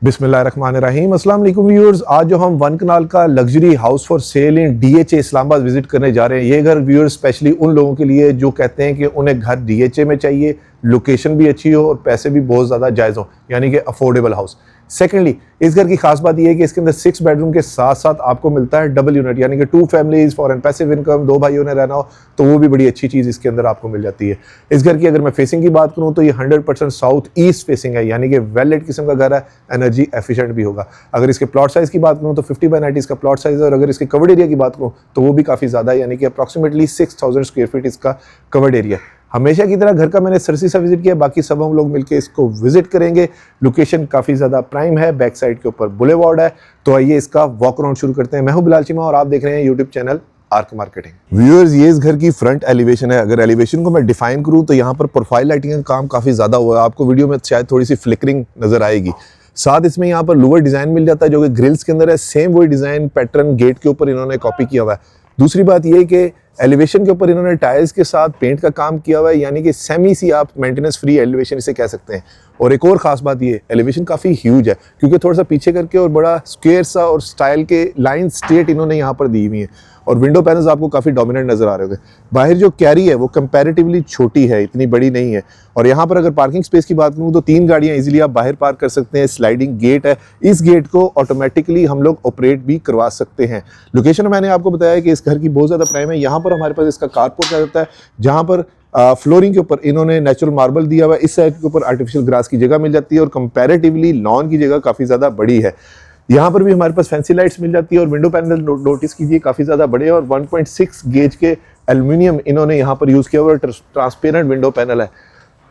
बिस्मिल्लाहिर्रहमानिर्रहीम। अस्सलाम वालेकुम व्यूअर्स, आज जो हम वन कनाल का luxury house for sale in DHA Islamabad visit करने जा रहे हैं। ये घर व्यूअर्स स्पेशली उन लोगों के लिए जो कहते हैं कि उन्हें घर डीएचए में चाहिए, लोकेशन भी अच्छी हो और पैसे भी बहुत ज़्यादा जायज़ हो, यानी कि अफोर्डेबल हाउस। सेकेंडली, इस घर की खास बात यह है कि इसके अंदर 6 बेडरूम के साथ साथ आपको मिलता है डबल यूनिट, यानी कि 2 families for an passive income, 2 भाइयों ने रहना हो तो वो भी बड़ी अच्छी चीज़ इसके अंदर आपको मिल जाती है। इस घर की अगर मैं फेसिंग की बात करूँ तो ये 100% साउथ ईस्ट फेसिंग है, यानी कि वेल लेट किस्म का घर है, एनर्जी एफिशिएंट भी होगा। अगर इसके प्लॉट साइज़ की बात करूँ तो 50/90 इसका प्लॉट साइज़ है, और अगर इसके कवर्ड एरिया की बात करूँ तो वो भी काफ़ी ज़्यादा है, यानी कि अप्रॉक्सीमेटली 6000 स्क्वायर फीट इसका कवर्ड एरिया है। हमेशा की तरह घर का मैंने सरसी सा विजिट किया, बाकी सब हम लोग मिलके इसको विजिट करेंगे। लोकेशन काफ़ी ज़्यादा प्राइम है, बैक साइड के ऊपर बुलेवार्ड है। तो आइए इसका वॉक अराउंड शुरू करते हैं। मैं हूं बिलाल चीमा और आप देख रहे हैं YouTube channel arc marketing. Viewers, ये इस घर की फ्रंट एलिवेशन है। अगर एलिवेशन को मैं डिफाइन करूँ तो यहाँ पर प्रोफाइल लाइटिंग का काम काफ़ी ज़्यादा हुआ है। आपको वीडियो में शायद थोड़ी सी फ्लिकरिंग नजर आएगी। साथ इसमें यहाँ पर लोअर डिज़ाइन मिल जाता है जो कि ग्रिल्स के अंदर है। सेम वही डिज़ाइन पैटर्न गेट के ऊपर इन्होंने कॉपी किया हुआ है। दूसरी बात यह कि एलिवेशन के ऊपर इन्होंने टाइल्स के साथ पेंट का काम किया हुआ है, यानी कि सेमी सी आप मेंटेनेंस फ्री एलिवेशन इसे कह सकते हैं। और एक और खास बात ये, एलिवेशन काफ़ी ह्यूज है क्योंकि थोड़ा सा पीछे करके और बड़ा स्क्वायर सा और स्टाइल के लाइन स्ट्रेट इन्होंने यहाँ पर दी हुई है। और विंडो पैनल्स आपको काफ़ी डोमिनेंट नजर आ रहे होंगे। बाहर जो कैरी है वो कंपैरेटिवली छोटी है, इतनी बड़ी नहीं है। और यहाँ पर अगर पार्किंग स्पेस की बात करूँ तो 3 गाड़ियाँ इजीली आप बाहर पार्क कर सकते हैं। स्लाइडिंग गेट है, इस गेट को ऑटोमेटिकली हम लोग ऑपरेट भी करवा सकते हैं। लोकेशन मैंने आपको बताया कि इस घर की बहुत ज़्यादा प्राइम है। यहाँ पर हमारे पास इसका कारपोर्ट आ जाता है, जहाँ पर फ्लोरिंग के ऊपर इन्होंने नेचुरल मार्बल दिया हुआ है। इस साइड के ऊपर आर्टिफिशियल ग्रास की जगह मिल जाती है और कंपैरेटिवली लॉन की जगह काफ़ी ज़्यादा बड़ी है। यहाँ पर भी हमारे पास फैंसी लाइट्स मिल जाती है और विंडो पैनल नोटिस कीजिए काफ़ी ज़्यादा बड़े हैं और 1.6 गेज के एल्युमिनियम इन्होंने यहाँ पर यूज़ किया हुआ है। ट्रांसपेरेंट विंडो पैनल है।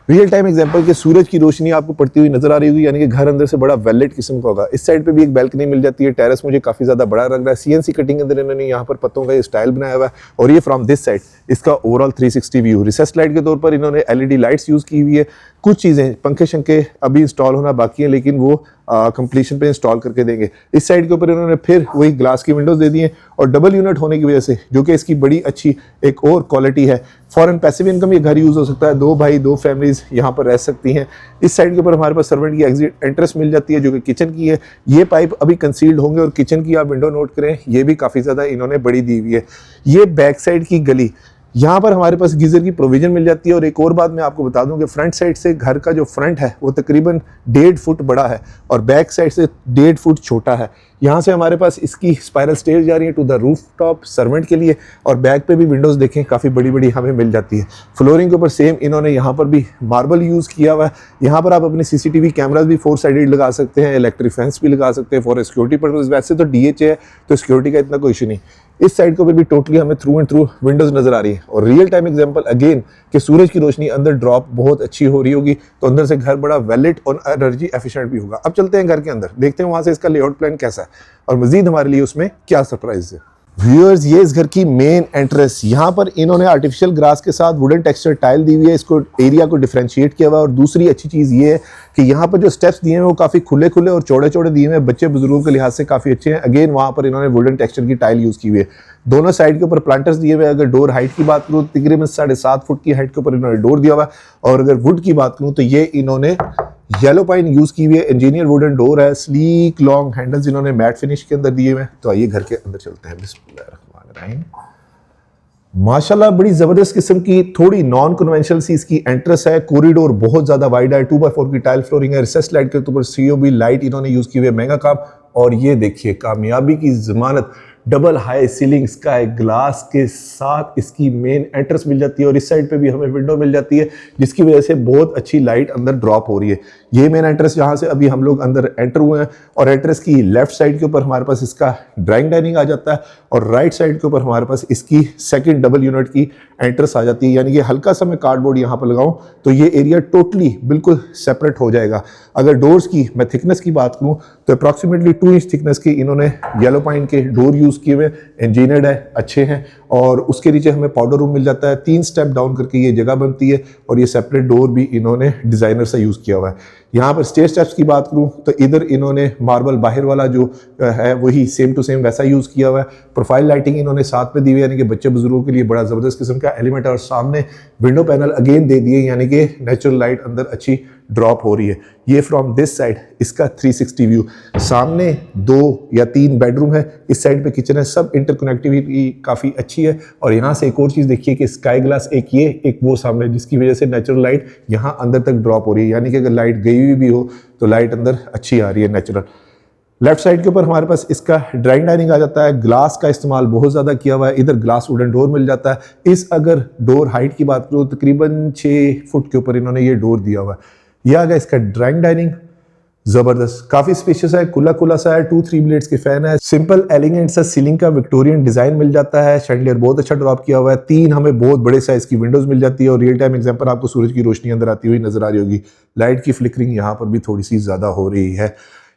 रियल टाइम एग्जांपल के सूरज की रोशनी आपको पड़ती हुई नजर आ रही होगी, यानी कि घर अंदर से बड़ा वेलेट किस्म का होगा। इस साइड पे भी एक बैल्कनी मिल जाती है। टेरेस मुझे काफ़ी ज़्यादा बड़ा लग रहा है। सीएनसी कटिंग के अंदर इन्होंने यहाँ पर पत्तों का ये स्टाइल बनाया हुआ है। और ये फ्रॉम दिस साइड इसका ओवरऑल 360 व्यू। रिसेस लाइट के तौर पर इन्होंने एलईडी लाइट्स यूज़ की हुई है। कुछ चीज़ें पंखे शंखे अभी इंस्टॉल होना बाकी है, लेकिन वो कंप्लीशन पे इंस्टॉल करके देंगे। इस साइड के ऊपर इन्होंने फिर वही ग्लास की विंडोज दे दी हैं और डबल यूनिट होने की वजह से, जो कि इसकी बड़ी अच्छी एक और क्वालिटी है, फॉरेन पैसिव इनकम ये घर यूज़ हो सकता है। 2 भाई 2 फैमिलीज यहाँ पर रह सकती हैं। इस साइड के ऊपर हमारे पास सर्वेंट की एग्जिट एंट्रेंस मिल जाती है जो कि किचन की है। ये पाइप अभी कंसील्ड होंगे और किचन की आप विंडो नोट करें, ये भी काफ़ी ज़्यादा इन्होंने बड़ी दी हुई है। ये बैक साइड की गली, यहाँ पर हमारे पास गीजर की प्रोविजन मिल जाती है। और एक और बात मैं आपको बता दूं कि फ्रंट साइड से घर का जो फ्रंट है वो तकरीबन 1.5 फुट बड़ा है और बैक साइड से 1.5 फुट छोटा है। यहाँ से हमारे पास इसकी स्पाइरल स्टेज जा रही है to the roof top servant के लिए। और बैक पे भी विंडोज़ देखें काफ़ी बड़ी बड़ी हमें मिल जाती है। फ्लोरिंग के ऊपर सेम इन्होंने यहाँ पर भी मार्बल यूज़ किया हुआ है। यहाँ पर आप अपने CCTV कैमराज भी 4 साइडेड लगा सकते हैं, इलेक्ट्रिक फेंस भी लगा सकते हैं फॉर सिक्योरिटी पर्पज। वैसे तो DHA है तो सिक्योरिटी का इतना कोई इशू नहीं। इस साइड के ऊपर भी टोटली हमें थ्रू एंड थ्रू विंडोज नजर आ रही है। और रियल टाइम एग्जांपल अगेन कि सूरज की रोशनी अंदर ड्रॉप बहुत अच्छी हो रही होगी तो अंदर से घर बड़ा वेलिट और एनर्जी एफिशिएंट भी होगा। अब चलते हैं घर के अंदर, देखते हैं वहां से इसका लेआउट प्लान कैसा है और मजीद हमारे लिए उसमें क्या सरप्राइज है। व्यूअर्स, ये इस घर की मेन एंट्रेंस, यहाँ पर इन्होंने आर्टिफिशियल ग्रास के साथ वुडन टेक्सचर टाइल दी हुई है। इसको एरिया को डिफरेंशिएट किया हुआ है। और दूसरी अच्छी चीज़ ये है कि यहाँ पर जो स्टेप्स दिए हैं वो काफ़ी खुले खुले और चौड़े चौड़े दिए हुए हैं। बच्चे बुजुर्गों के लिहाज से काफ़ी अच्छे हैं। अगेन वहाँ पर इन्होंने वुडन टेक्सचर की टाइल यूज़ की हुई है। दोनों साइड के ऊपर प्लांटर्स दिए हुए हैं। अगर डोर हाइट की बात करूँ तकरीबन 7.5 फुट की हाइट के ऊपर इन्होंने डोर दिया हुआ है। और अगर वुड की बात करूँ तो ये इन्होंने येलो पाइन यूज की हुई है। इंजीनियर वुडन डोर है। स्लीक लॉन्ग हैंडल्स इन्होंने मैट फिनिश के अंदर दिए हुए हैं। तो आइए घर के अंदर चलते हैं। बिस्मिल्लाहिर्रहमानिर्रहीम। माशाल्लाह बड़ी जबरदस्त किस्म की थोड़ी नॉन कन्वेंशनल सी इसकी एंट्रेंस है। कॉरिडोर बहुत ज्यादा वाइड है। 2x4 की टाइल फ्लोरिंग है। रिसेस लाइट के ऊपर COB लाइट इन्होंने यूज की हुई है, मेगा काम। और ये देखिए कामयाबी की जमानत, double high ceiling sky glass के साथ इसकी मेन एंट्रेंस मिल जाती है। और इस साइड पे भी हमें विंडो मिल जाती है जिसकी वजह से बहुत अच्छी लाइट अंदर ड्रॉप हो रही है। ये मेन एंट्रेंस जहाँ से अभी हम लोग अंदर एंटर हुए हैं। और एंट्रेंस की लेफ्ट साइड के ऊपर हमारे पास इसका ड्राइंग डाइनिंग आ जाता है और राइट साइड के ऊपर हमारे पास इसकी सेकेंड डबल यूनिट की एंट्रेंस आ जाती है। यानी कि हल्का सा मैं कार्डबोर्ड यहाँ पर लगाऊं तो ये एरिया टोटली बिल्कुल सेपरेट हो जाएगा। अगर डोर्स की मैं थिकनेस की बात करूँ तो अप्रॉक्सीमेटली 2 इंच थिकनेस की इन्होंने येलो पाइन के डोर यूज़ किए हुए, इंजीनियर्ड है, अच्छे हैं। और उसके नीचे हमें पाउडर रूम मिल जाता है। 3 स्टेप डाउन करके ये जगह बनती है और ये सेपरेट डोर भी इन्होंने डिज़ाइनर से यूज़ किया हुआ है। यहाँ पर स्टेयर स्टेप्स की बात करूँ तो इधर इन्होंने मार्बल बाहर वाला जो है वही सेम टू सेम वैसा यूज़ किया हुआ है। प्रोफाइल लाइटिंग इन्होंने साथ में दी हुई है, यानी कि बच्चे बुजुर्गों के लिए बड़ा ज़बरदस्त किस्म का एलिमेंट है। और सामने विंडो पैनल अगेन दे दिए, यानी कि नेचुरल लाइट अंदर अच्छी ड्रॉप हो रही है। ये फ्रॉम दिस साइड इसका 360 व्यू, सामने 2 या 3 बेडरूम है, इस साइड पे किचन है, सब इंटरकनेक्टिविटी काफ़ी अच्छी है। और यहाँ से एक और चीज़ देखिए कि स्काई ग्लास एक ये एक वो सामने, जिसकी वजह से नेचुरल लाइट यहाँ अंदर तक ड्रॉप हो रही है, यानी कि अगर लाइट गई हुई भी हो तो लाइट अंदर अच्छी आ रही है नेचुरल। लेफ्ट साइड के ऊपर हमारे पास इसका ड्राइंग डाइनिंग आ जाता है। ग्लास का इस्तेमाल बहुत ज़्यादा किया हुआ है, इधर ग्लास वुडन डोर मिल जाता है। इस अगर डोर हाइट की बात करूँ तकरीबन 6 फुट के ऊपर इन्होंने ये डोर दिया हुआ है। यह आ गया इसका ड्राइंग डाइनिंग, जबरदस्त, काफी स्पेशियस है, खुला खुला सा है, 2-3 ब्लेड्स के फैन है, सिंपल एलिगेंट सा सीलिंग का विक्टोरियन डिजाइन मिल जाता है। शैंडलियर बहुत अच्छा ड्रॉप किया हुआ है। 3 हमें बहुत बड़े साइज की विंडोज मिल जाती है और रियल टाइम एग्जांपल आपको सूरज की रोशनी अंदर आती हुई नजर आ रही होगी। लाइट की फ्लिकरिंग यहाँ पर भी थोड़ी सी ज्यादा हो रही है।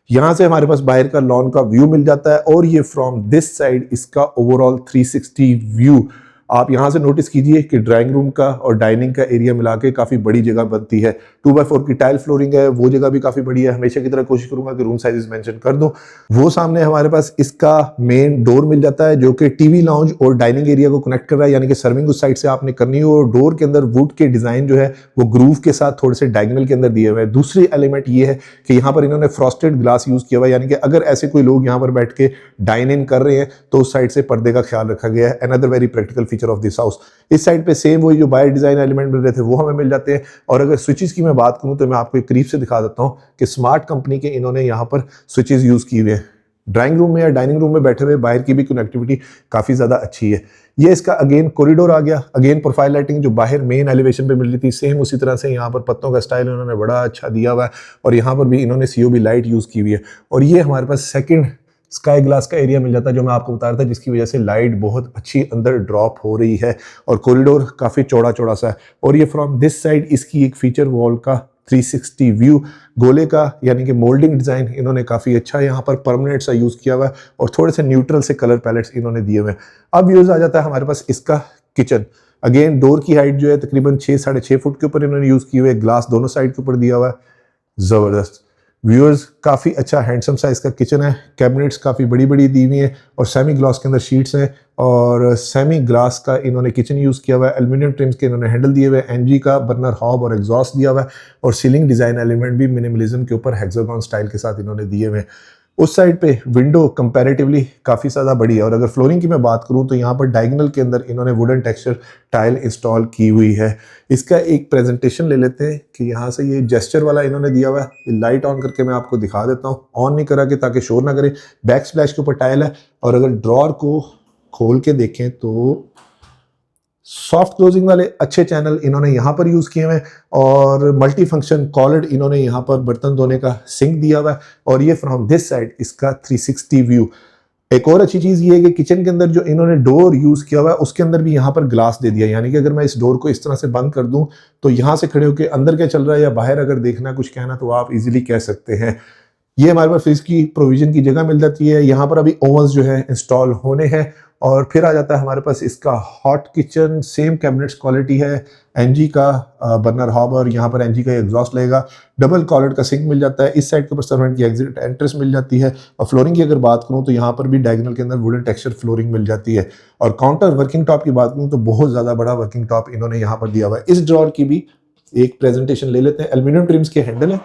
यहाँ से हमारे पास बाहर का लॉन का व्यू मिल जाता है और ये फ्रॉम दिस साइड इसका ओवरऑल 360 व्यू। आप यहाँ से नोटिस कीजिए कि ड्राइंग रूम का और डाइनिंग का एरिया मिला के काफ़ी बड़ी जगह बनती है। 2x4 की टाइल फ्लोरिंग है, वो जगह भी काफ़ी बड़ी है। हमेशा की तरह कोशिश करूंगा कि रूम साइजेस मेंशन कर दूं। वो सामने हमारे पास इसका मेन डोर मिल जाता है जो कि टीवी लाउंज और डाइनिंग एरिया को कनेक्ट कर रहा है, यानी कि सर्विंग उस साइड से आपने करनी हो। और डोर के अंदर वुड के डिज़ाइन जो है वो ग्रूव के साथ थोड़े से डायगोनल के अंदर दिए हुए हैं। दूसरी एलिमेंट ये है कि यहाँ पर इन्होंने फ्रॉस्टेड ग्लास यूज़ किया हुआ है, यानी कि अगर ऐसे कोई लोग यहाँ पर बैठ के डाइन इन कर रहे हैं तो उस साइड से पर्दे का ख्याल रखा गया है। Another very practical feature of this house. इस साइड पे सेम वही जो बाहर डिजाइन एलिमेंट मिल रहे थे वो हमें मिल जाते हैं। और अगर स्विचेस की मैं बात करूं तो मैं आपको एक करीब से दिखा देता हूं कि स्मार्ट कंपनी के इन्होंने यहाँ पर स्विचेस यूज किए हुए हैं। ड्राइंग रूम में या डाइनिंग रूम में बैठे हुए बाहर की भी कनेक्टिविटी काफी ज्यादा अच्छी है। ये इसका अगेन कॉरिडोर आ गया। अगेन प्रोफाइल लाइटिंग जो बाहर मेन एलिवेशन पे मिल रही थी सेम उसी तरह से यहाँ पर पत्तों का स्टाइल इन्होंने बड़ा अच्छा दिया हुआ है। और यहाँ पर भी इन्होंने सीओबी लाइट यूज की हुई है। और ये हमारे पास सेकंड स्काई ग्लास का एरिया मिल जाता है जो मैं आपको बता रहा था, जिसकी वजह से लाइट बहुत अच्छी अंदर ड्रॉप हो रही है। और कॉरिडोर काफी चौड़ा चौड़ा सा है। और ये फ्रॉम दिस साइड इसकी एक फीचर वॉल का 360 व्यू, गोले का यानी कि मोल्डिंग डिजाइन इन्होंने काफी अच्छा यहाँ पर परमानेंट सा यूज किया हुआ है और थोड़े से न्यूट्रल से कलर पैलेट्स इन्होंने दिए हुए हैं। अब यूज आ जाता है हमारे पास इसका किचन। अगेन डोर की हाइट जो है तकरीबन 6-6.5 फुट के ऊपर इन्होंने यूज किए हुए, ग्लास दोनों साइड के ऊपर दिया हुआ है, जबरदस्त। व्यूअर्स काफ़ी अच्छा हैंडसम साइज का किचन है। कैबिनेट्स काफ़ी बड़ी बड़ी दी हुई हैं और सेमी ग्लास के अंदर शीट्स हैं और सेमी ग्लास का इन्होंने किचन यूज़ किया हुआ है। एल्यूमिनियम ट्रिम्स के इन्होंने हैंडल दिए हुए हैं, एनजी का बर्नर हॉब और एग्जॉस्ट दिया हुआ है। और सीलिंग डिज़ाइन एलिमेंट भी मिनिमलिज्म के ऊपर हेक्सागन स्टाइल के साथ इन्होंने दिए हुए हैं। उस साइड पे विंडो कंपैरेटिवली काफ़ी ज़्यादा बड़ी है। और अगर फ्लोरिंग की मैं बात करूं तो यहाँ पर डायगोनल के अंदर इन्होंने वुडन टेक्सचर टाइल इंस्टॉल की हुई है। इसका एक प्रेजेंटेशन ले लेते हैं कि यहाँ से ये जेस्चर वाला इन्होंने दिया हुआ है। ये लाइट ऑन करके मैं आपको दिखा देता हूँ, ऑन नहीं करा के ताकि शोर ना करे। बैक स्प्लैश के ऊपर टाइल है और अगर ड्रॉर को खोल के देखें तो सॉफ्ट क्लोजिंग वाले अच्छे चैनल इन्होंने यहाँ पर यूज किए हुए और मल्टी फंक्शन कॉलर्ड इन्होंने यहाँ पर बर्तन धोने का सिंक दिया हुआ है। और ये फ्रॉम दिस साइड इसका 360 व्यू। एक और अच्छी चीज ये है कि किचन के अंदर जो इन्होंने डोर यूज किया हुआ है उसके अंदर भी यहाँ पर ग्लास दे दिया, यानी कि अगर मैं इस डोर को इस तरह से बंद कर दूं तो यहाँ से खड़े होकर अंदर क्या चल रहा है या बाहर अगर देखना कुछ कहना तो आप इजीली कह सकते हैं। ये हमारे पास फ्रिज की प्रोविजन की जगह मिल जाती है। यहाँ पर अभी ओवंस जो है इंस्टॉल होने हैं। और फिर आ जाता है हमारे पास इसका hot kitchen. Same cabinets quality है, एनजी का बर्नर हॉब और यहाँ पर एनजी का एग्जॉस्ट लगेगा। डबल कॉलर्ड का सिंक मिल जाता है। इस साइड के ऊपर सर्वेंट की एग्जिट एंट्रेंस मिल जाती है। और फ्लोरिंग की अगर बात करूँ तो यहाँ पर भी डायगोनल के अंदर वुडन टेक्सचर फ्लोरिंग मिल जाती है। और काउंटर वर्किंग टॉप की बात करूँ तो बहुत ज्यादा बड़ा वर्किंग टॉप इन्होंने यहाँ पर दिया हुआ है। इस ड्रॉर की भी एक प्रेजेंटेशन ले लेते हैं। एल्यूमिनियम ट्रिम्स के हैंडल है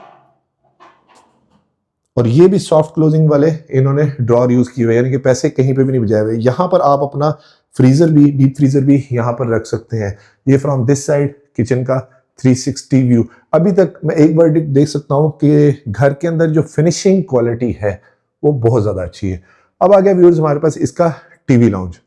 और ये भी सॉफ्ट क्लोजिंग वाले इन्होंने ड्रॉर यूज किए हुए, यानी कि पैसे कहीं पे भी नहीं बजाए हुए। यहाँ पर आप अपना फ्रीजर भी, डीप फ्रीजर भी यहाँ पर रख सकते हैं। ये फ्रॉम दिस साइड किचन का 360 व्यू। अभी तक मैं एक बार देख सकता हूँ कि घर के अंदर जो फिनिशिंग क्वालिटी है वो बहुत ज्यादा अच्छी है। अब आ गया व्यूअर्स हमारे पास इसका टीवी लाउंज,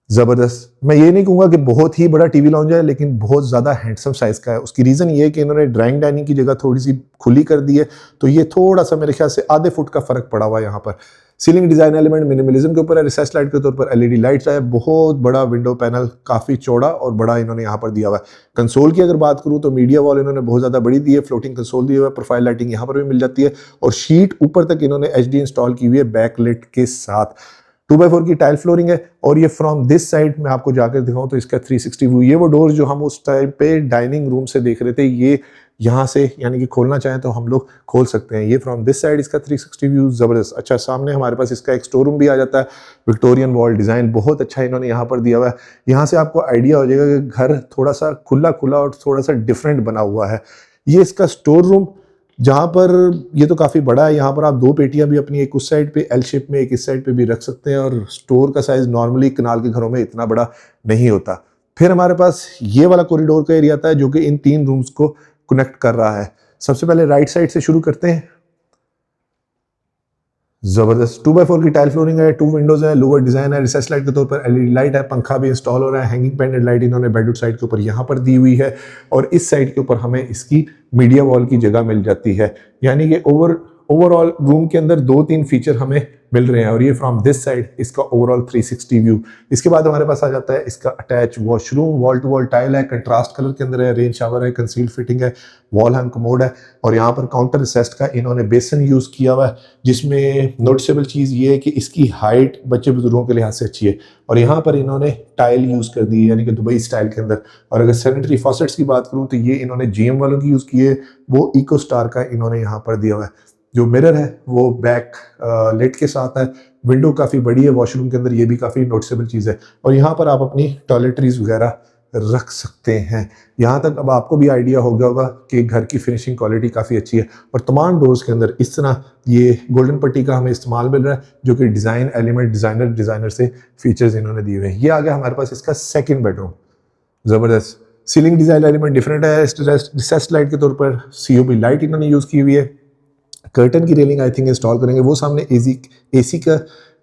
जबरदस्त। मैं ये नहीं कहूंगा कि बहुत ही बड़ा टीवी लाउंज है, लेकिन बहुत ज्यादा हैंडसम साइज का है। उसकी रीजन ये है कि इन्होंने ड्राइंग डाइनिंग की जगह थोड़ी सी खुली कर दी है, तो ये थोड़ा सा मेरे ख्याल से आधे फुट का फर्क पड़ा हुआ है यहाँ पर। सीलिंग डिजाइन एलिमेंट मिनिमलिज्म के ऊपर है। रिसेस लाइट के तौर पर एलईडी लाइट्स है। बहुत बड़ा विंडो पैनल, काफी चौड़ा और बड़ा इन्होंने यहाँ पर दिया हुआ है। कंसोल की अगर बात करूँ तो मीडिया वॉल इन्होंने बहुत ज्यादा बड़ी दी है। फ्लोटिंग कंसोल दिया हुआ है। प्रोफाइल लाइटिंग यहाँ पर भी मिल जाती है और शीट ऊपर तक इन्होंने एचडी इंस्टॉल की हुई है बैकलिट के साथ। 2x4 की टाइल फ्लोरिंग है। और ये फ्रॉम दिस साइड मैं आपको जाकर दिखाऊं तो इसका 360 व्यू। ये वो डोर जो हम उस टाइम पे डाइनिंग रूम से देख रहे थे, ये यहाँ से यानी कि खोलना चाहें तो हम लोग खोल सकते हैं। ये फ्रॉम दिस साइड इसका 360 व्यू, जबरदस्त। अच्छा, सामने हमारे पास इसका एक स्टोर रूम भी आ जाता है। विक्टोरियन वॉल डिजाइन बहुत अच्छा इन्होंने यहाँ पर दिया हुआ है। यहाँ से आपको आइडिया हो जाएगा कि घर थोड़ा सा खुला खुला और थोड़ा सा डिफरेंट बना हुआ है। ये इसका स्टोर रूम, जहाँ पर ये तो काफ़ी बड़ा है, यहाँ पर आप 2 पेटियाँ भी अपनी एक उस साइड पे एल शेप में, एक इस साइड पे भी रख सकते हैं, और स्टोर का साइज़ नॉर्मली कनाल के घरों में इतना बड़ा नहीं होता। फिर हमारे पास ये वाला कॉरिडोर का एरिया आता है जो कि इन 3 रूम्स को कनेक्ट कर रहा है। सबसे पहले राइट साइड से शुरू करते हैं। जबरदस्त 2x4 की टाइल फ्लोरिंग है, 2 विंडोज है, लोअर डिजाइन है, रिसेस लाइट के तौर पर एलईडी लाइट है, पंखा भी इंस्टॉल हो रहा है, हैंगिंग पेंडेंट लाइट इन्होंने बेडरूम साइड के ऊपर यहाँ पर दी हुई है, और इस साइड के ऊपर हमें इसकी मीडिया वॉल की जगह मिल जाती है। यानी कि ओवरऑल रूम के अंदर 2-3 फीचर हमें मिल रहे हैं, और ये फ्रॉम दिस साइड इसका ओवरऑल 360 व्यू। इसके बाद हमारे पास आ जाता है इसका attach washroom, wall to wall tile है, कंट्रास्ट कलर के अंदर है, रेन शावर है, कंसील्ड फिटिंग है, वॉल हैंग कमोड है, और यहाँ पर काउंटर रिसेस्ट का इन्होंने बेसन यूज किया हुआ है, जिसमें नोटिसेबल चीज ये है कि इसकी हाइट बच्चे बुजुर्गों के लिहाज से अच्छी है, और यहाँ पर इन्होंने टाइल यूज कर दी है, यानी कि दुबई स्टाइल के अंदर। और अगर सैनिटरी फॉसेट्स की बात करूँ तो ये इन्होंने जीएम वालों की यूज की है, वो इको स्टार का इन्होंने यहाँ पर दिया हुआ है। जो मिरर है वो बैक लेट के साथ है, विंडो काफ़ी बड़ी है वॉशरूम के अंदर, ये भी काफ़ी नोटिसेबल चीज़ है, और यहाँ पर आप अपनी टॉयलेटरीज वगैरह रख सकते हैं। यहाँ तक अब आपको भी आइडिया हो गया होगा कि घर की फिनिशिंग क्वालिटी काफ़ी अच्छी है, और तमाम डोर्स के अंदर इस तरह ये गोल्डन पट्टी का हमें इस्तेमाल मिल रहा है, जो कि डिज़ाइन एलिमेंट डिज़ाइनर से फीचर्स इन्होंने दिए हुए हैं। ये आ गया हमारे पास इसका सेकेंड बेडरूम। ज़बरदस्त सीलिंग डिज़ाइन एलिमेंट डिफरेंट है, रिसेस्ट लाइट के तौर पर COB लाइट इन्होंने यूज़ की हुई है, कर्टन की रेलिंग आई थिंक इंस्टॉल करेंगे, वो सामने एसी का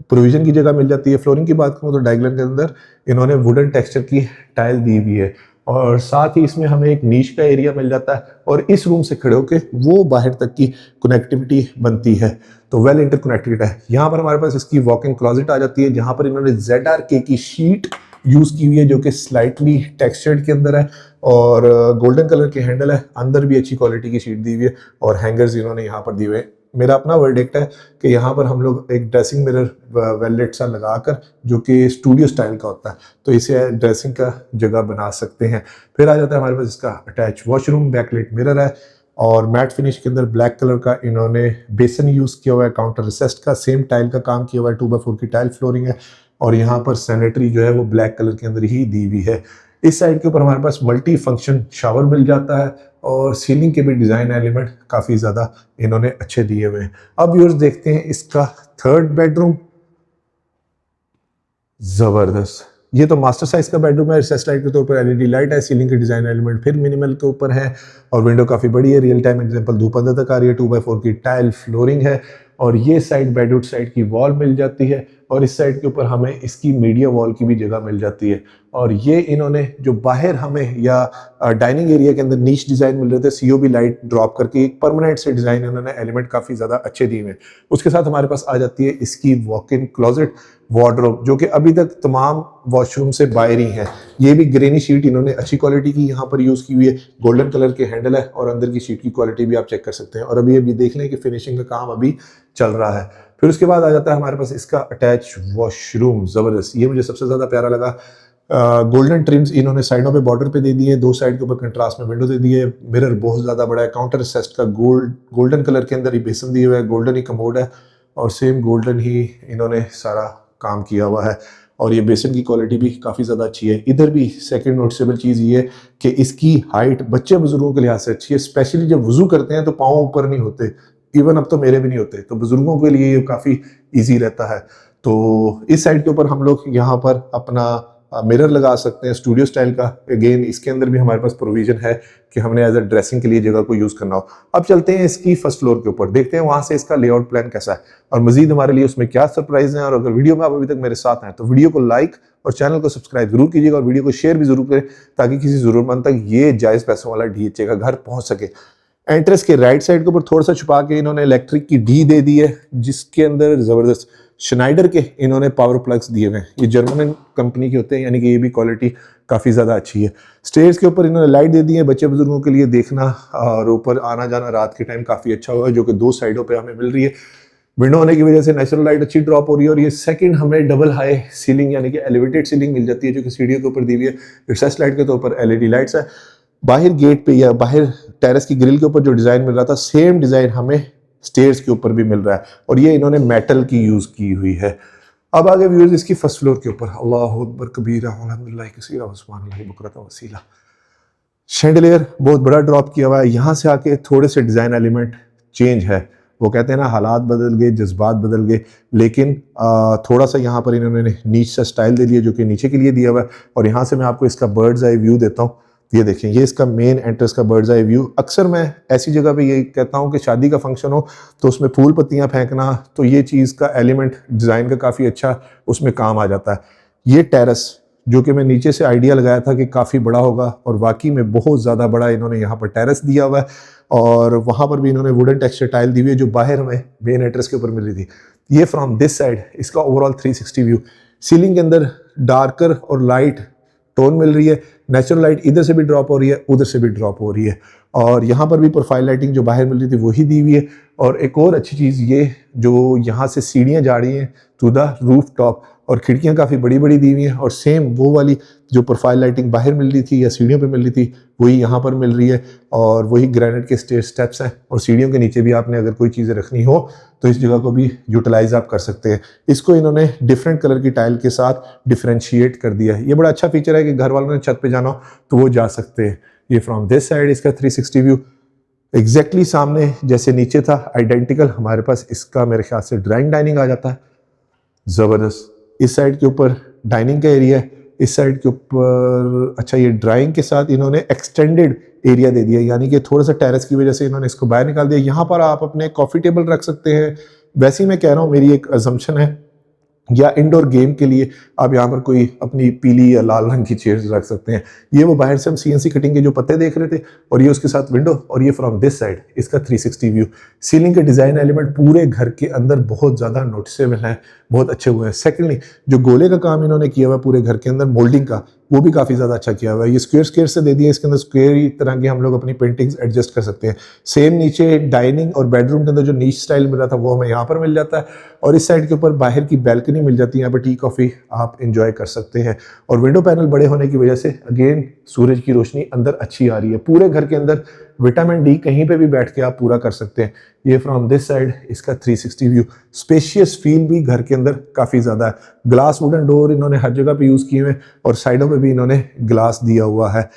प्रोविजन की जगह मिल जाती है। फ्लोरिंग की बात करूँ तो डायगोनल के अंदर इन्होंने वुडन टेक्सचर की टाइल दी हुई है, और साथ ही इसमें हमें एक नीच का एरिया मिल जाता है, और इस रूम से खड़े होकर वो बाहर तक की कनेक्टिविटी बनती है, तो वेल इंटरकनेक्टेड है। यहाँ पर हमारे पास इसकी वॉक इन क्लोजेट आ जाती है, जहाँ पर इन्होंने ZRK की शीट यूज की हुई है, जो कि स्लाइटली टेक्सचर्ड के अंदर है, और गोल्डन कलर के हैंडल है, अंदर भी अच्छी क्वालिटी की शीट दी हुई है, और हैंगर्स इन्होंने यहाँ पर दिए हुए हैं। मेरा अपना वर्डिक्ट है कि यहाँ पर हम लोग एक ड्रेसिंग मिरर वेलवेट सा लगाकर, जो कि स्टूडियो स्टाइल का होता है, तो इसे ड्रेसिंग का जगह बना सकते हैं। फिर आ जाता है हमारे पास इसका अटैच वॉशरूम, बैकलाइट मिरर है, और मैट फिनिश के अंदर ब्लैक कलर का इन्होंने बेसन यूज किया हुआ है, काउंटर रिसेस्ट का सेम टाइल का काम किया हुआ है, 2x4 की टाइल फ्लोरिंग है, और यहाँ पर सैनिटरी जो है वो ब्लैक कलर के अंदर ही दी हुई है। इस साइड के ऊपर हमारे पास मल्टी फंक्शन शावर मिल जाता है, और सीलिंग के भी डिजाइन एलिमेंट काफी ज्यादा इन्होंने अच्छे दिए हुए हैं। अब व्यूअर्स देखते हैं इसका थर्ड बेडरूम। जबरदस्त, ये तो मास्टर साइज का बेडरूम है, रिसेस लाइट के तौर पर एलईडी लाइट है, सीलिंग के डिजाइन एलिमेंट फिर मिनिमल के ऊपर है, और विंडो काफी बड़ी है, रियल टाइम एग्जांपल धूप अंदर तक आ रही है, 2x4 की टाइल फ्लोरिंग है, और ये साइड बेडरूम साइड की वॉल मिल जाती है, और इस साइड के ऊपर हमें इसकी मीडिया वॉल की भी जगह मिल जाती है। और ये इन्होंने जो बाहर हमें या डाइनिंग एरिया के अंदर नीच डिजाइन मिल रहे थे, COB लाइट ड्रॉप करके एक परमानेंट से डिजाइन इन्होंने एलिमेंट काफी ज्यादा अच्छे दिए हुए हैं। उसके साथ हमारे पास आ जाती है इसकी वॉक इन क्लोजेट वार्डरोब, जो कि अभी तक तमाम वॉशरूम से बाहर ही है। ये भी ग्रेनी शीट इन्होंने अच्छी क्वालिटी की यहाँ पर यूज की हुई है, गोल्डन कलर के हैंडल है, और अंदर की शीट की क्वालिटी भी आप चेक कर सकते हैं, और अभी देख लें कि फिनिशिंग का काम अभी चल रहा है। फिर उसके बाद आ जाता है हमारे पास इसका अटैच वॉशरूम। जबरदस्त, ये मुझे सबसे ज्यादा प्यारा लगा। गोल्डन ट्रिम्स इन्होंने साइडों पे बॉर्डर पे दे दिए, 2 साइड के ऊपर कंट्रास्ट में विंडो दे दी है, मिरर बहुत ज्यादा बड़ा है, काउंटर सेस्ट का गोल्डन कलर के अंदर ही बेसन दिए हुआ है, गोल्डन ही कमोड है, और सेम गोल्डन ही इन्होंने सारा काम किया हुआ है, और ये बेसन की क्वालिटी भी काफ़ी ज़्यादा अच्छी है। इधर भी सेकंड नोटिसेबल चीज़ ये है कि इसकी हाइट बच्चे बुजुर्गों के लिहाज से अच्छी है, स्पेशली जब वजू करते हैं तो पाँव ऊपर नहीं होते, इवन अब तो मेरे भी नहीं होते, तो बुजुर्गों के लिए ये काफ़ी ईजी रहता है। तो इस साइड के ऊपर हम लोग यहाँ पर अपना मिरर लगा सकते हैं स्टूडियो स्टाइल का। अगेन इसके अंदर भी हमारे पास प्रोविजन है कि हमने एज अ ड्रेसिंग के लिए जगह को यूज करना हो। अब चलते हैं इसकी फर्स्ट फ्लोर के ऊपर, देखते हैं वहां से इसका लेआउट प्लान कैसा है, और मजीद हमारे लिए उसमें क्या सरप्राइज है। और अगर वीडियो में आप अभी तक मेरे साथ हैं तो वीडियो को लाइक और चैनल को सब्सक्राइब जरूर कीजिएगा, और वीडियो को शेयर भी जरूर करें, ताकि किसी जरूरतमंद तक ये जायज पैसों वाला DHA का घर पहुंच सके। एंट्रेंस के राइट साइड के ऊपर थोड़ा सा छुपा के इन्होंने इलेक्ट्रिक की डी दे दी है, जिसके अंदर जबरदस्त श्नाइडर के इन्होंने पावर प्लग्स दिए हुए हैं। ये जर्मन कंपनी के होते हैं, यानी कि ये भी क्वालिटी काफ़ी ज़्यादा अच्छी है। स्टेयर्स के ऊपर इन्होंने लाइट दे दी है, बच्चे बुजुर्गों के लिए देखना और ऊपर आना जाना रात के टाइम काफ़ी अच्छा होगा, जो कि 2 साइडों पे हमें मिल रही है। विंडो होने की वजह से नेचुरल लाइट अच्छी ड्रॉप हो रही है। और ये सेकंड हमें डबल हाई सीलिंग यानी कि एलिवेटेड सीलिंग मिल जाती है, जो कि सीढ़ियों के ऊपर दी हुई है। रिसेस लाइट के तो ऊपर LED लाइट्स है। बाहर गेट पे या बाहर टेरेस की ग्रिल के ऊपर जो डिज़ाइन मिल रहा था, सेम डिज़ाइन हमें स्टेयर्स के ऊपर भी मिल रहा है, और ये इन्होंने मेटल की यूज़ की हुई है। अब आगे व्यूअर्स इसकी फर्स्ट फ्लोर के ऊपर, अल्लाहु अकबर कबीरा वल्हम्दुलिल्लाहि कसीरा व सुब्हानल्लाहि बुकरतन व असीला। शैंडलियर बहुत बड़ा ड्रॉप किया हुआ है, यहाँ से आके थोड़े से डिज़ाइन एलिमेंट चेंज है। वो कहते हैं ना, हालात बदल गए, जज्बात बदल गए, लेकिन थोड़ा सा यहाँ पर इन्होंने नीच सा स्टाइल दे दिया जो कि नीचे के लिए दिया हुआ है। और यहाँ से मैं आपको इसका बर्ड्स आई व्यू देता हूँ। ये देखें, ये इसका मेन एंट्रेंस का बर्ड्स आई व्यू। अक्सर मैं ऐसी जगह पे ये कहता हूँ कि शादी का फंक्शन हो तो उसमें फूल पत्तियाँ फेंकना, तो ये चीज़ का एलिमेंट डिज़ाइन का काफ़ी अच्छा उसमें काम आ जाता है। ये टेरेस जो कि मैं नीचे से आइडिया लगाया था कि काफ़ी बड़ा होगा, और वाकई में बहुत ज़्यादा बड़ा इन्होंने यहाँ पर टेरेस दिया हुआ है। और वहाँ पर भी इन्होंने वुडन टेक्सचर टाइल दी हुई है जो बाहर हमें मेन एंट्रेंस के ऊपर मिल रही थी। ये फ्रॉम दिस साइड इसका ओवरऑल 360 व्यू। सीलिंग के अंदर डार्कर और लाइट टोन मिल रही है। नेचुरल लाइट इधर से भी ड्रॉप हो रही है, उधर से भी ड्रॉप हो रही है। और यहाँ पर भी प्रोफाइल लाइटिंग जो बाहर मिल रही थी वही दी हुई है। और एक और अच्छी चीज़ ये, जो यहाँ से सीढ़ियाँ जा रही हैं टू द रूफ टॉप, और खिड़कियाँ काफ़ी बड़ी बड़ी दी हुई हैं। और सेम वो वाली जो प्रोफाइल लाइटिंग बाहर मिल रही थी या सीढ़ियों पे मिल रही थी वही यहाँ पर मिल रही है। और वही ग्रेनाइट के स्टेप्स हैं। और सीढ़ियों के नीचे भी आपने अगर कोई चीज़ें रखनी हो तो इस जगह को भी यूटिलाइज आप कर सकते हैं। इसको इन्होंने डिफरेंट कलर की टाइल के साथ डिफ्रेंशिएट कर दिया है। ये बड़ा अच्छा फीचर है कि घर वालों ने छत पे जाना हो तो वो जा सकते हैं। ये फ्रॉम दिस साइड इसका 360 व्यू। एग्जैक्टली सामने जैसे नीचे था आइडेंटिकल हमारे पास इसका मेरे ख्याल से ड्राइंग डाइनिंग आ जाता है। ज़बरदस्त। इस साइड के ऊपर डाइनिंग का एरिया है, इस साइड के ऊपर अच्छा ये ड्राइंग के साथ इन्होंने एक्सटेंडेड एरिया दे दिया, यानी कि थोड़ा सा टेरेस की वजह से इन्होंने इसको बाहर निकाल दिया। यहाँ पर आप अपने कॉफ़ी टेबल रख सकते हैं। वैसे ही मैं कह रहा हूँ, मेरी एक अजम्पशन है, या इंडोर गेम के लिए आप यहाँ पर कोई अपनी पीली या लाल रंग की चेयर्स रख सकते हैं। ये वो बाहर से हम सीएनसी कटिंग के जो पत्ते देख रहे थे, और ये उसके साथ विंडो, और ये फ्रॉम दिस साइड इसका 360 व्यू। सीलिंग के डिज़ाइन एलिमेंट पूरे घर के अंदर बहुत ज़्यादा नोटिसेबल है, बहुत अच्छे हुए हैं। सेकेंडली जो गोले का काम इन्होंने किया हुआ है पूरे घर के अंदर मोल्डिंग का, वो भी काफ़ी ज़्यादा अच्छा किया हुआ है। ये स्क्वेयर से दे दिया, इसके अंदर स्क्वेयर तरह की हम लोग अपनी पेंटिंग्स एडजस्ट कर सकते हैं। सेम नीचे डाइनिंग और बेडरूम के अंदर जो नीच स्टाइल मिल रहा था वो हमें यहाँ पर मिल जाता है। और इस साइड के ऊपर बाहर की बैल्कनी मिल जाती है, यहाँ पर टी कॉफ़ी आप इंजॉय कर सकते हैं। और विंडो पैनल बड़े होने की वजह से अगेन सूरज की रोशनी अंदर अच्छी आ रही है। पूरे घर के अंदर विटामिन डी कहीं पे भी बैठ के आप पूरा कर सकते हैं। ये फ्रॉम दिस साइड इसका 360 व्यू। स्पेशियस फील भी घर के अंदर काफ़ी ज़्यादा है। ग्लास वुडन डोर इन्होंने हर जगह पे यूज़ किए हुए, और साइडों पे भी इन्होंने ग्लास दिया हुआ है।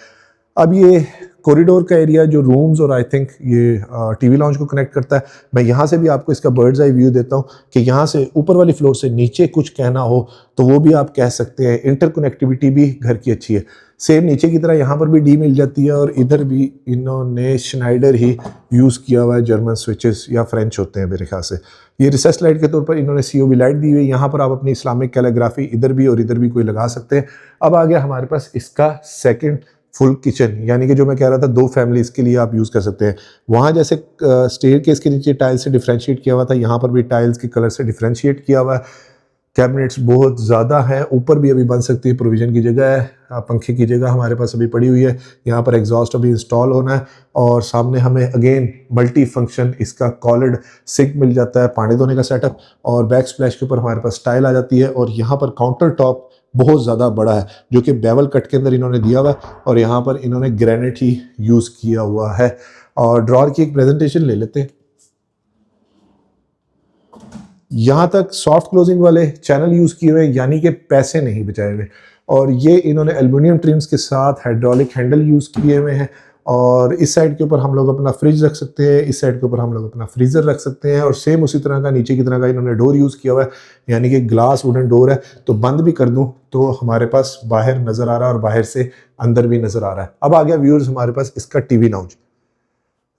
अब ये कॉरिडोर का एरिया जो रूम्स और आई थिंक ये टीवी लॉन्च को कनेक्ट करता है, मैं यहाँ से भी आपको इसका बर्ड्स आई व्यू देता हूँ कि यहाँ से ऊपर वाली फ्लोर से नीचे कुछ कहना हो तो वो भी आप कह सकते हैं। इंटरकनेक्टिविटी भी घर की अच्छी है। सेम नीचे की तरह यहाँ पर भी डी मिल जाती है, और इधर भी इन्होंने श्नाइडर ही यूज़ किया हुआ है। जर्मन स्विचेस या फ्रेंच होते हैं मेरे ख्याल से। ये रिसेस लाइट के तौर पर इन्होंने COB लाइट दी हुई है। यहाँ पर आप अपनी इस्लामिक कैलीग्राफी इधर भी और इधर भी कोई लगा सकते हैं। अब आ गया हमारे पास इसका सेकंड फुल किचन, यानी कि जो मैं कह रहा था 2 फैमिलीज़ के लिए आप यूज़ कर सकते हैं। वहाँ जैसे स्टेयर केस के नीचे टाइल्स से डिफ्रेंशिएट किया हुआ था, यहाँ पर भी टाइल्स के कलर से डिफ्रेंशिएट किया हुआ है। कैबिनेट्स बहुत ज़्यादा हैं, ऊपर भी अभी बन सकती है, प्रोविज़न की जगह है, पंखे की जगह हमारे पास अभी पड़ी हुई है। यहाँ पर एग्जॉस्ट अभी इंस्टॉल होना है। और सामने हमें अगेन मल्टी फंक्शन इसका कॉलर्ड सिंक मिल जाता है, पानी धोने का सेटअप, और बैक स्प्लैश के ऊपर हमारे पास टाइल आ जाती है। और यहाँ पर काउंटर टॉप बहुत ज़्यादा बड़ा है जो कि बेवल कट के अंदर इन्होंने दिया हुआ है, और यहाँ पर इन्होंने ग्रेनाइट ही यूज़ किया हुआ है। और ड्रॉअर की एक प्रेजेंटेशन ले लेते हैं। यहाँ तक सॉफ्ट क्लोजिंग वाले चैनल यूज़ किए हुए, यानी कि पैसे नहीं बचाए हुए। और ये इन्होंने एल्युमिनियम ट्रिम्स के साथ हाइड्रोलिक हैंडल यूज़ किए हुए हैं। और इस साइड के ऊपर हम लोग अपना फ्रिज रख सकते हैं, इस साइड के ऊपर हम लोग अपना फ्रीज़र रख सकते हैं। और सेम उसी तरह का नीचे की तरह का इन्होंने डोर यूज़ किया हुआ है, यानी कि ग्लास वुडन डोर है। तो बंद भी कर दूं तो हमारे पास बाहर नज़र आ रहा है और बाहर से अंदर भी नज़र आ रहा है। अब आ गया व्यूअर्स हमारे पास इसका टीवी लाउंज।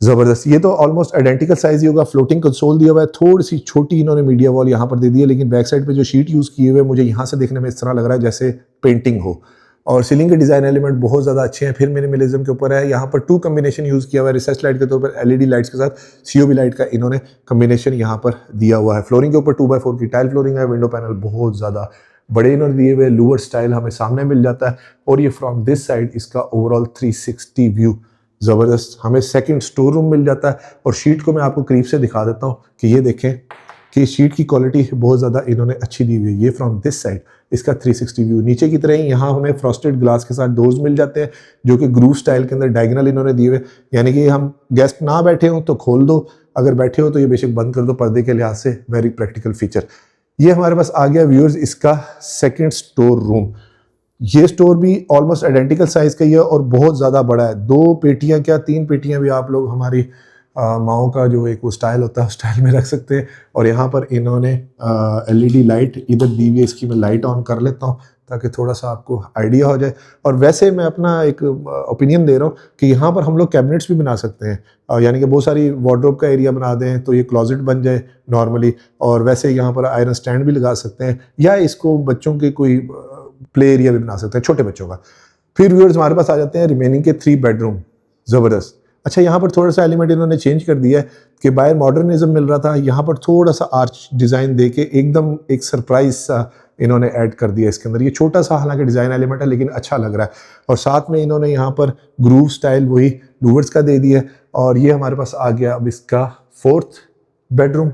ज़बरदस्त। ये तो ऑलमोस्ट आइडेंटिकल साइज ही होगा। फ्लोटिंग कंसोल दिया हुआ है, थोड़ी सी छोटी इन्होंने मीडिया वॉल यहाँ पर दे दी है, लेकिन बैक साइड पे जो शीट यूज़ किए हुए मुझे यहाँ से देखने में इस तरह लग रहा है जैसे पेंटिंग हो। और सीलिंग के डिज़ाइन एलिमेंट बहुत ज़्यादा अच्छे हैं। फिर मिनिमलिज्म के ऊपर है। यहाँ पर 2 कम्बिनेशन यूज़ किया हुआ है। रिसर्च लाइट के तौर पर LED लाइट्स के साथ COB लाइट का इन्होंने कम्बिनेशन यहाँ पर दिया हुआ है। फ्लोरिंग के ऊपर 2x4 की टाइल फ्लोरिंग है। विंडो पैनल बहुत ज़्यादा बड़े इन्होंने दिए हुए, लूवर स्टाइल हमें सामने मिल जाता है। और ये फ्रॉम दिस साइड इसका ओवरऑल 360 व्यू। ज़बरदस्त। हमें सेकंड स्टोर रूम मिल जाता है। और शीट को मैं आपको करीब से दिखा देता हूँ कि ये देखें कि शीट की क्वालिटी बहुत ज़्यादा इन्होंने अच्छी दी हुई है। ये फ्रॉम दिस साइड इसका 360 व्यू। नीचे की तरह ही यहाँ हमें फ्रॉस्टेड ग्लास के साथ डोर्स मिल जाते हैं जो कि ग्रूव स्टाइल के अंदर डायगोनल इन्होंने दिए हुए, यानी कि हम गेस्ट ना बैठे हो तो खोल दो, अगर बैठे हो तो ये बेशक बंद कर दो, पर्दे के लिहाज से वेरी प्रैक्टिकल फीचर। ये हमारे पास आ गया व्यूअर्स इसका सेकंड स्टोर रूम। ये स्टोर भी ऑलमोस्ट आइडेंटिकल साइज़ का ही है और बहुत ज़्यादा बड़ा है। 2 पेटियाँ क्या 3 पेटियाँ भी आप लोग हमारी माओ का जो एक वो स्टाइल होता है उस स्टाइल में रख सकते हैं। और यहाँ पर इन्होंने एलईडी लाइट इधर दी हुई है, इसकी मैं लाइट ऑन कर लेता हूँ ताकि थोड़ा सा आपको आइडिया हो जाए। और वैसे मैं अपना एक ओपिनियन दे रहा हूँ कि यहाँ पर हम लोग कैबिनेट्स भी बना सकते हैं, यानी कि बहुत सारी वार्डरोब का एरिया बना दें तो ये क्लोजेट बन जाए नॉर्मली। और वैसे यहाँ पर आयरन स्टैंड भी लगा सकते हैं, या इसको बच्चों के कोई प्ले एरिया भी बना सकते हैं छोटे बच्चों का। फिर व्यूअर्स हमारे पास आ जाते हैं रिमेनिंग के 3 बेडरूम। ज़बरदस्त। अच्छा, यहाँ पर थोड़ा सा एलिमेंट इन्होंने चेंज कर दिया है कि बाहर मॉडर्निज्म मिल रहा था, यहाँ पर थोड़ा सा आर्च डिज़ाइन दे के एकदम एक सरप्राइज सा इन्होंने ऐड कर दिया इसके अंदर। ये छोटा सा हालांकि डिज़ाइन एलिमेंट है लेकिन अच्छा लग रहा है। और साथ में इन्होंने यहाँ पर ग्रूव स्टाइल वही लूवर्स का दे दिया है। और ये हमारे पास आ गया अब इसका 4th बेडरूम।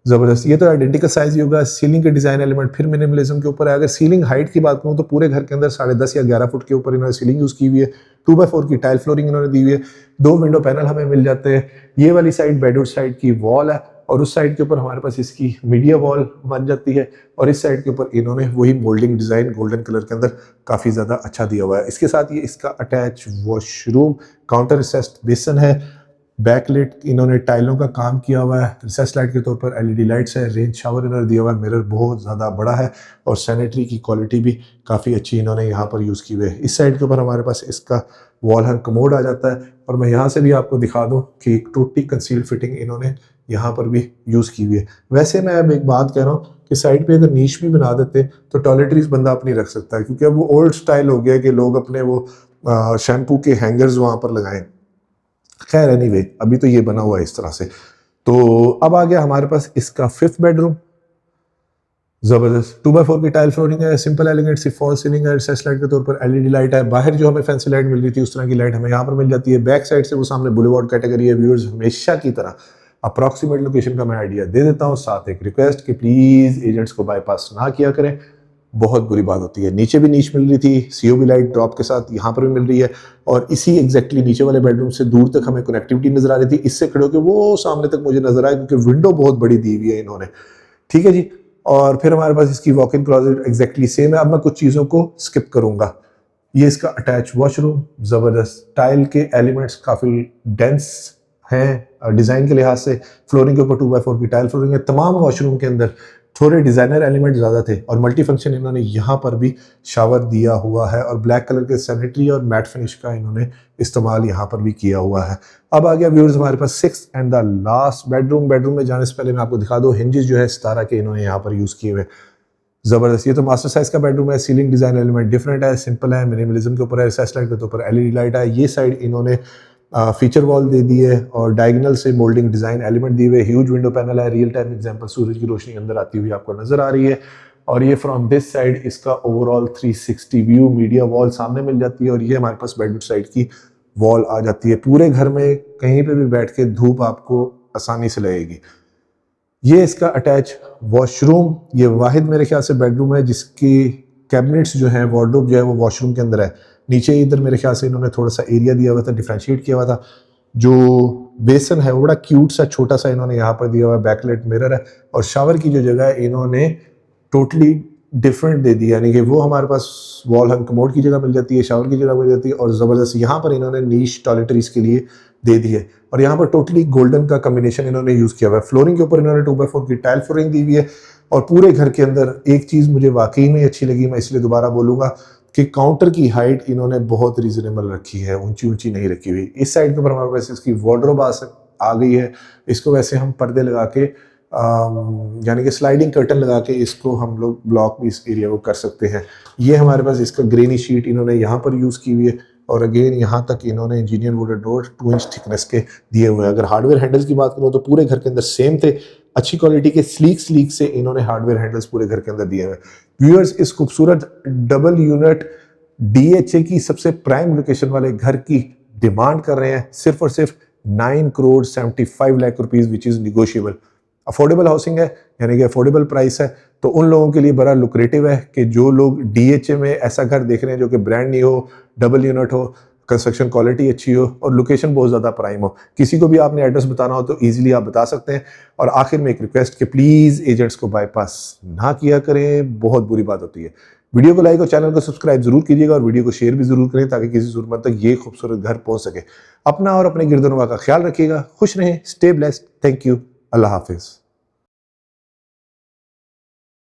ज़बरदस्त। ये तो आइडेंटिकल साइज ही होगा। सीलिंग के डिज़ाइन एलिमेंट फिर मिनिमलिज्म के ऊपर है। अगर सीलिंग हाइट की बात करूँ तो पूरे घर के अंदर 10.5 या 11 फुट के ऊपर इन्होंने सीलिंग यूज़ की हुई है। 2x4 की टाइल फ्लोरिंग इन्होंने दी हुई है। 2 विंडो पैनल हमें मिल जाते हैं। ये वाली साइड बेडरूम साइड की वॉल है और उस साइड के ऊपर हमारे पास इसकी मीडिया वॉल बन जाती है। और इस साइड के ऊपर इन्होंने वही मोल्डिंग डिज़ाइन गोल्डन कलर के अंदर काफ़ी ज़्यादा अच्छा दिया हुआ है। इसके साथ ये इसका अटैच वॉशरूम, काउंटर रिसेस्ड बेसन है। बैकलाइट इन्होंने टाइलों का काम किया हुआ है। रिसेस लाइट के तौर पर एलईडी लाइट्स है। रेंज शावर इन्होंने दिया हुआ है। मिरर बहुत ज़्यादा बड़ा है और सैनिटरी की क्वालिटी भी काफ़ी अच्छी इन्होंने यहाँ पर यूज़ की हुई है। इस साइड के ऊपर हमारे पास इसका वॉल हैंग कमोड आ जाता है। और मैं यहाँ से भी आपको दिखा दूँ कि एक टोटली कंसील्ड फिटिंग इन्होंने यहाँ पर भी यूज़ की हुई है। वैसे मैं अब एक बात कह रहा हूँ कि साइड पे अगर नीच भी बना देते तो टॉयलेटरीज बंदा अपनी रख सकता है, क्योंकि अब वो ओल्ड स्टाइल हो गया कि लोग अपने वो शैम्पू के हैंगर्स वहाँ पर लगाएं। खैर एनीवे, अभी तो ये बना हुआ है इस तरह से। तो अब आ गया हमारे पास इसका 5th बेडरूम। ज़बरदस्त। 2x4 की टाइल फ्लोरिंग है। सिंपल एलिगेंट सी फॉल सीलिंग है। रिसेस लाइट के तौर पर एलईडी लाइट है। बाहर जो हमें फैंसी लाइट मिल रही थी उस तरह की लाइट हमें यहाँ पर मिल जाती है। बैक साइड से वो सामने बुलेवार्ड कैटेगरी है। व्यूअर्स हमेशा की तरह अप्रॉक्सीमेट लोकेशन का मैं आइडिया दे देता हूँ, साथ एक रिक्वेस्ट कि प्लीज़ एजेंट्स को बाईपास ना किया करें, बहुत बुरी बात होती है। नीचे भी नीच मिल रही थी, सीओबी लाइट ड्रॉप के साथ यहाँ पर भी मिल रही है। और इसी एग्जैक्टली नीचे वाले बेडरूम से दूर तक हमें कनेक्टिविटी नजर आ रही थी। इससे खड़े होकर वो सामने तक मुझे नजर आया, क्योंकि विंडो बहुत बड़ी दी हुई है इन्होंने। ठीक है जी। और फिर हमारे पास इसकी walk in closet exactly same है। अब मैं कुछ चीज़ों को स्किप करूंगा। ये इसका अटैच वॉशरूम, ज़बरदस्त। टाइल के एलिमेंट्स काफ़ी डेंस हैं डिज़ाइन के लिहाज से। फ्लोरिंग के ऊपर 2x4 की टाइल फ्लोरिंग है। तमाम वॉशरूम के अंदर थोड़े डिज़ाइनर एलिमेंट ज़्यादा थे और मल्टी फंक्शन इन्होंने यहाँ पर भी शावर दिया हुआ है। और ब्लैक कलर के सैनिटरी और मैट फिनिश का इन्होंने इस्तेमाल यहाँ पर भी किया हुआ है। अब आ गया व्यूअर्स हमारे पास 6th and the last bedroom. Bedroom में जाने से पहले मैं आपको दिखा दूँ, हिंजेस जो है 17 के इन्होंने यहाँ पर यूज़ किए हुए। ज़बरदस्त। ये तो मास्टर साइज का बेडरूम है। सीलिंग डिज़ाइन एलिमेंट डिफरेंट है, सिंपल है, मिनिमलिज्म के ऊपर है। रिसेस लाइट के ऊपर एलईडी लाइट है। ये साइड इन्होंने फीचर वॉल दे दी है और डायगोनल से मोल्डिंग डिज़ाइन एलिमेंट दिए हुए। ह्यूज विंडो पैनल है। रियल टाइम एग्जांपल सूरज की रोशनी अंदर आती हुई आपको नजर आ रही है। और ये फ्रॉम दिस साइड इसका ओवरऑल 360 व्यू मीडिया वॉल सामने मिल जाती है। और ये हमारे पास बेडरूम साइड की वॉल आ जाती है। पूरे घर में कहीं पे भी बैठ के धूप आपको आसानी से लगेगी। ये इसका अटैच वॉशरूम, ये वाहिद मेरे ख्याल से बेडरूम है जिसकी कैबिनेट्स जो है, वार्डरोब जो है वो वॉशरूम के अंदर है। नीचे इधर मेरे ख्याल से इन्होंने थोड़ा सा एरिया दिया हुआ था, डिफ्रेंशिएट किया हुआ था। जो बेसन है वो बड़ा क्यूट सा छोटा सा इन्होंने यहाँ पर दिया हुआ है। बैकलाइट मिरर है और शावर की जो जगह है इन्होंने टोटली डिफरेंट दे दी, यानी कि वो हमारे पास वॉल हैंग कमोड की जगह मिल जाती है, शावर की जगह मिल जाती है। और ज़बरदस्त यहाँ पर इन्होंने नीश टॉयलेटरीज के लिए दे दी है। और यहाँ पर टोटली गोल्डन का कॉम्बिनेशन इन्होंने यूज़ किया हुआ है। फ्लोरिंग के ऊपर इन्होंने 2x4 की टाइल फ्लोरिंग दी हुई है। और पूरे घर के अंदर एक चीज़ मुझे वाकई में अच्छी लगी, मैं इसलिए दोबारा बोलूँगा कि काउंटर की हाइट इन्होंने बहुत रीजनेबल रखी है, ऊंची ऊंची नहीं रखी हुई। इस साइड के ऊपर हमारे पास इसकी वार्डरोब आ गई है। इसको वैसे हम पर्दे लगा के यानी कि स्लाइडिंग कर्टन लगा के इसको हम लोग ब्लॉक भी इस एरिया को कर सकते हैं। ये हमारे पास इसका ग्रेनी शीट इन्होंने यहाँ पर यूज़ की हुई है। और अगेन यहाँ तक इन्होंने engineer wooded door 2 inch thickness के दिए हुए हैं। अगर हार्डवेयर हैंडल्स की बात करूँ तो पूरे घर के अंदर सेम थे, अच्छी क्वालिटी के स्लीक से इन्होंने हार्डवेयर हैंडल्स पूरे घर के अंदर दिए हुए। व्यूअर्स, इस खूबसूरत डबल यूनिट DHA की सबसे प्राइम लोकेशन वाले घर की डिमांड कर रहे हैं सिर्फ और सिर्फ 9,75 lakh rupees, which is negotiable. Affordable housing है, यानी कि अफोर्डेबल प्राइस है। तो उन लोगों के लिए बड़ा लुक्रेटिव है कि जो लोग DHA में ऐसा घर देख रहे हैं जो कि ब्रांड न्यू हो, डबल यूनिट हो, कंस्ट्रक्शन क्वालिटी अच्छी हो और लोकेशन बहुत ज़्यादा प्राइम हो। किसी को भी आपने एड्रेस बताना हो तो इजीली आप बता सकते हैं। और आखिर में एक रिक्वेस्ट कि प्लीज़ एजेंट्स को बाईपास ना किया करें, बहुत बुरी बात होती है। वीडियो को लाइक और चैनल को सब्सक्राइब जरूर कीजिएगा और वीडियो को शेयर भी जरूर करें ताकि किसी जरूरतमंद तक ये खूबसूरत घर पहुंच सके। अपना और अपने गिरदोनवा का ख्याल रखिएगा। खुश रहें, stay blessed. Thank you. Allah Hafiz.